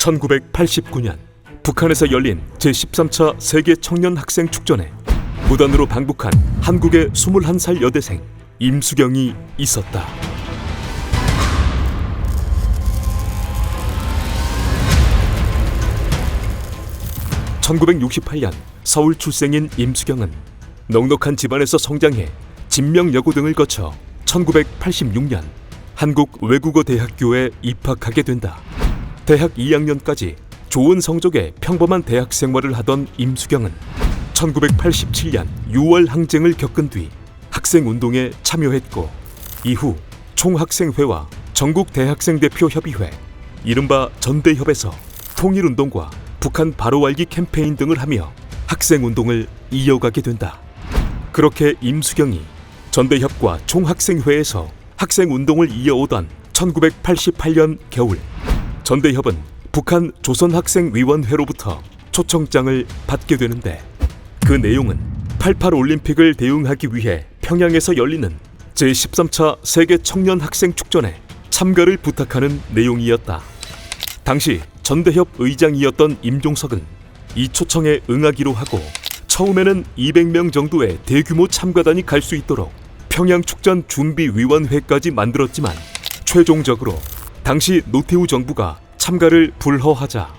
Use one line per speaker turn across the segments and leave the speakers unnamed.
1989년 북한에서 열린 제13차 세계 청년 학생 축전에 무단으로 방북한 한국의 21살 여대생 임수경이 있었다. (1968년) 서울 출생인 임수경은 넉넉한 집안에서 성장해 진명여고 등을 거쳐 1986년 한국외국어대학교에 입학하게 된다. 대학 2학년까지 좋은 성적의 평범한 대학 생활을 하던 임수경은 1987년 6월 항쟁을 겪은 뒤 학생운동에 참여했고, 이후 총학생회와 전국대학생대표협의회, 이른바 전대협에서 통일운동과 북한 바로알기 캠페인 등을 하며 학생운동을 이어가게 된다. 그렇게 임수경이 전대협과 총학생회에서 학생운동을 이어오던 1988년 겨울, 전대협은 북한 조선학생위원회로부터 초청장을 받게 되는데, 그 내용은 88 올림픽을 대응하기 위해 평양에서 열리는 제13차 세계 청년 학생 축전에 참가를 부탁하는 내용이었다. 당시 전대협 의장이었던 임종석은 이 초청에 응하기로 하고, 처음에는 200명 정도의 대규모 참가단이 갈 수 있도록 평양축전준비위원회까지 만들었지만, 최종적으로 당시 노태우 정부가 참가를 불허하자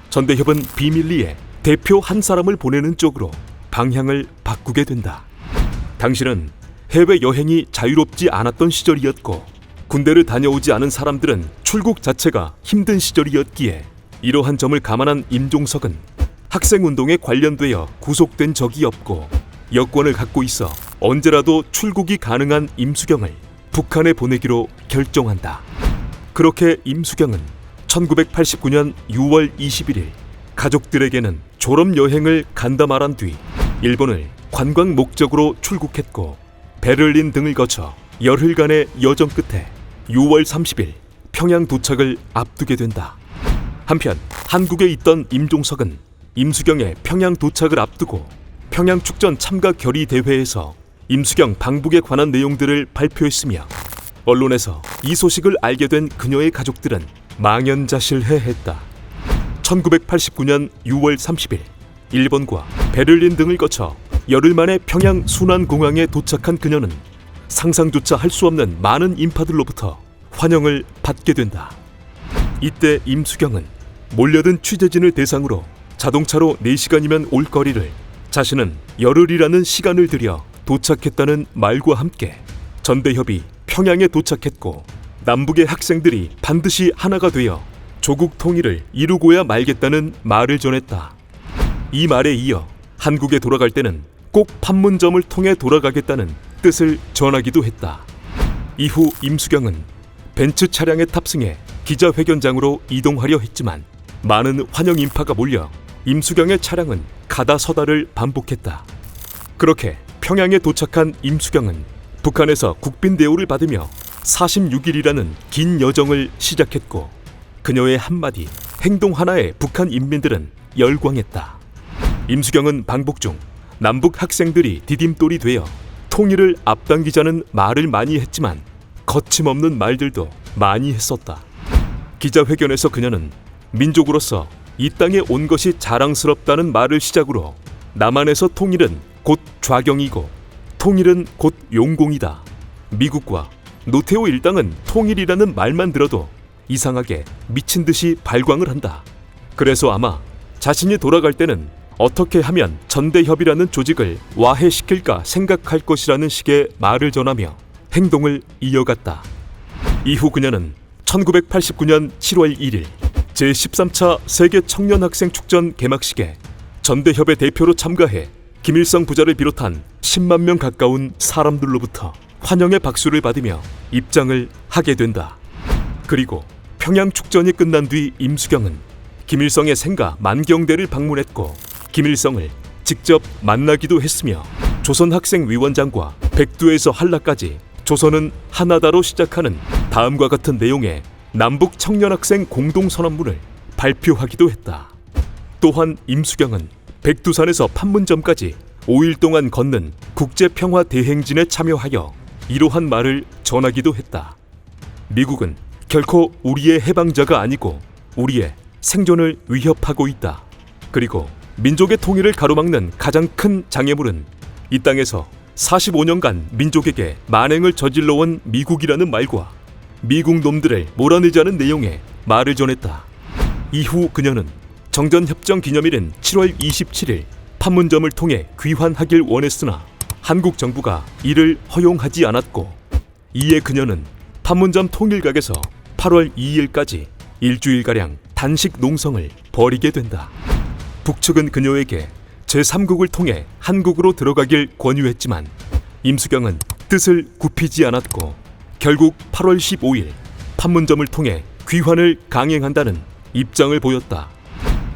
전대협은 비밀리에 대표 한 사람을 보내는 쪽으로 방향을 바꾸게 된다. 당시는 해외여행이 자유롭지 않았던 시절이었고, 군대를 다녀오지 않은 사람들은 출국 자체가 힘든 시절이었기에 이러한 점을 감안한 임종석은 학생운동에 관련되어 구속된 적이 없고 여권을 갖고 있어 언제라도 출국이 가능한 임수경을 북한에 보내기로 결정한다. 그렇게 임수경은 1989년 6월 21일 가족들에게는 졸업여행을 간다 말한 뒤 일본을 관광 목적으로 출국했고, 베를린 등을 거쳐 열흘간의 여정 끝에 6월 30일 평양 도착을 앞두게 된다. 한편 한국에 있던 임종석은 임수경의 평양 도착을 앞두고 평양 축전 참가 결의 대회에서 임수경 방북에 관한 내용들을 발표했으며, 언론에서 이 소식을 알게 된 그녀의 가족들은 망연자실해했다. 1989년 6월 30일 일본과 베를린 등을 거쳐 열흘 만에 평양 순환공항에 도착한 그녀는 상상조차 할 수 없는 많은 인파들로부터 환영을 받게 된다. 이때 임수경은 몰려든 취재진을 대상으로 자동차로 4시간이면 올 거리를 자신은 열흘이라는 시간을 들여 도착했다는 말과 함께 전대협이 평양에 도착했고 남북의 학생들이 반드시 하나가 되어 조국 통일을 이루고야 말겠다는 말을 전했다. 이 말에 이어 한국에 돌아갈 때는 꼭 판문점을 통해 돌아가겠다는 뜻을 전하기도 했다. 이후 임수경은 벤츠 차량에 탑승해 기자회견장으로 이동하려 했지만 많은 환영 인파가 몰려 임수경의 차량은 가다 서다를 반복했다. 그렇게 평양에 도착한 임수경은 북한에서 국빈 대우를 받으며 46일이라는 긴 여정을 시작했고, 그녀의 한마디, 행동 하나에 북한 인민들은 열광했다. 임수경은 방북 중 남북 학생들이 디딤돌이 되어 통일을 앞당기자는 말을 많이 했지만 거침없는 말들도 많이 했었다. 기자회견에서 그녀는 민족으로서 이 땅에 온 것이 자랑스럽다는 말을 시작으로 남한에서 통일은 곧 좌경이고 통일은 곧 용공이다. 미국과 노태우 일당은 통일이라는 말만 들어도 이상하게 미친 듯이 발광을 한다. 그래서 아마 자신이 돌아갈 때는 어떻게 하면 전대협이라는 조직을 와해시킬까 생각할 것이라는 식의 말을 전하며 행동을 이어갔다. 이후 그녀는 1989년 7월 1일 제13차 세계 청년학생 축전 개막식에 전대협의 대표로 참가해 김일성 부자를 비롯한 10만 명 가까운 사람들로부터 환영의 박수를 받으며 입장을 하게 된다. 그리고 평양 축전이 끝난 뒤 임수경은 김일성의 생가 만경대를 방문했고 김일성을 직접 만나기도 했으며 조선학생위원장과 백두에서 한라까지 조선은 하나다로 시작하는 다음과 같은 내용의 남북 청년학생 공동선언문을 발표하기도 했다. 또한 임수경은 백두산에서 판문점까지 5일 동안 걷는 국제평화대행진에 참여하여 이러한 말을 전하기도 했다. 미국은 결코 우리의 해방자가 아니고 우리의 생존을 위협하고 있다. 그리고 민족의 통일을 가로막는 가장 큰 장애물은 이 땅에서 45년간 민족에게 만행을 저질러온 미국이라는 말과 미국 놈들을 몰아내자는 내용의 말을 전했다. 이후 그녀는 정전협정 기념일인 7월 27일 판문점을 통해 귀환하길 원했으나 한국 정부가 이를 허용하지 않았고, 이에 그녀는 판문점 통일각에서 8월 2일까지 일주일가량 단식 농성을 벌이게 된다. 북측은 그녀에게 제3국을 통해 한국으로 들어가길 권유했지만 임수경은 뜻을 굽히지 않았고 결국 8월 15일 판문점을 통해 귀환을 강행한다는 입장을 보였다.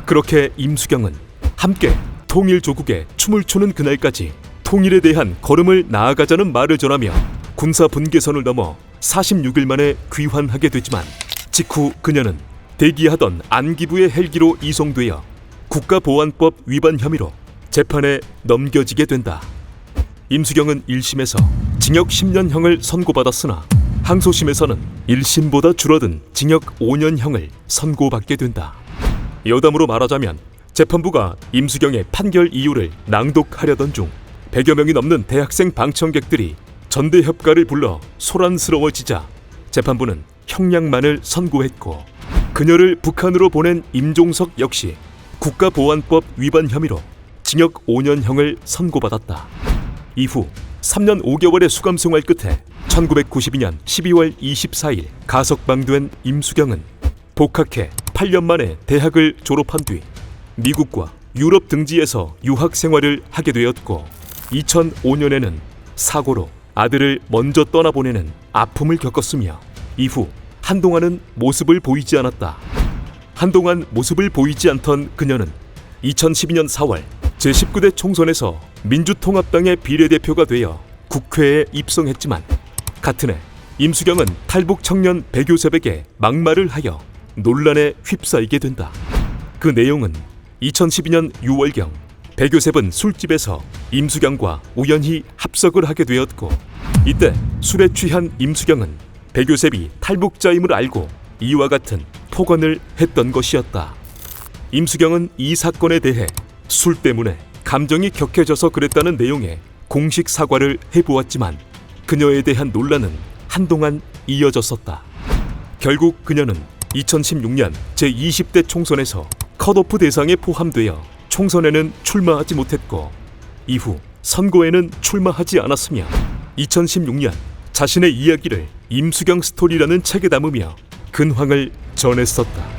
그렇게 임수경은 함께 통일조국에 춤을 추는 그날까지 통일에 대한 걸음을 나아가자는 말을 전하며 군사 분계선을 넘어 46일 만에 귀환하게 되지만 직후 그녀는 대기하던 안기부의 헬기로 이송되어 국가보안법 위반 혐의로 재판에 넘겨지게 된다. 임수경은 1심에서 징역 10년형을 선고받았으나 항소심에서는 1심보다 줄어든 징역 5년형을 선고받게 된다. 여담으로 말하자면 재판부가 임수경의 판결 이유를 낭독하려던 중 100여 명이 넘는 대학생 방청객들이 전대협가를 불러 소란스러워지자 재판부는 형량만을 선고했고, 그녀를 북한으로 보낸 임종석 역시 국가보안법 위반 혐의로 징역 5년형을 선고받았다. 이후 3년 5개월의 수감 생활 끝에 1992년 12월 24일 가석방된 임수경은 복학해 8년 만에 대학을 졸업한 뒤 미국과 유럽 등지에서 유학 생활을 하게 되었고, 2005년에는 사고로 아들을 먼저 떠나보내는 아픔을 겪었으며 이후 한동안은 모습을 보이지 않았다. 한동안 모습을 보이지 않던 그녀는 2012년 4월 제19대 총선에서 민주통합당의 비례대표가 되어 국회에 입성했지만 같은 해 임수경은 탈북 청년 배교셉에게 막말을 하여 논란에 휩싸이게 된다. 그 내용은 2012년 6월경 배교셉은 술집에서 임수경과 우연히 합석을 하게 되었고, 이때 술에 취한 임수경은 배교셉이 탈북자임을 알고 이와 같은 폭언을 했던 것이었다. 임수경은 이 사건에 대해 술 때문에 감정이 격해져서 그랬다는 내용의 공식 사과를 해보았지만 그녀에 대한 논란은 한동안 이어졌었다. 결국 그녀는 2016년 제20대 총선에서 컷오프 대상에 포함되어 총선에는 출마하지 못했고 이후 선거에는 출마하지 않았으며 2016년 자신의 이야기를 임수경 스토리라는 책에 담으며 근황을 전했었다.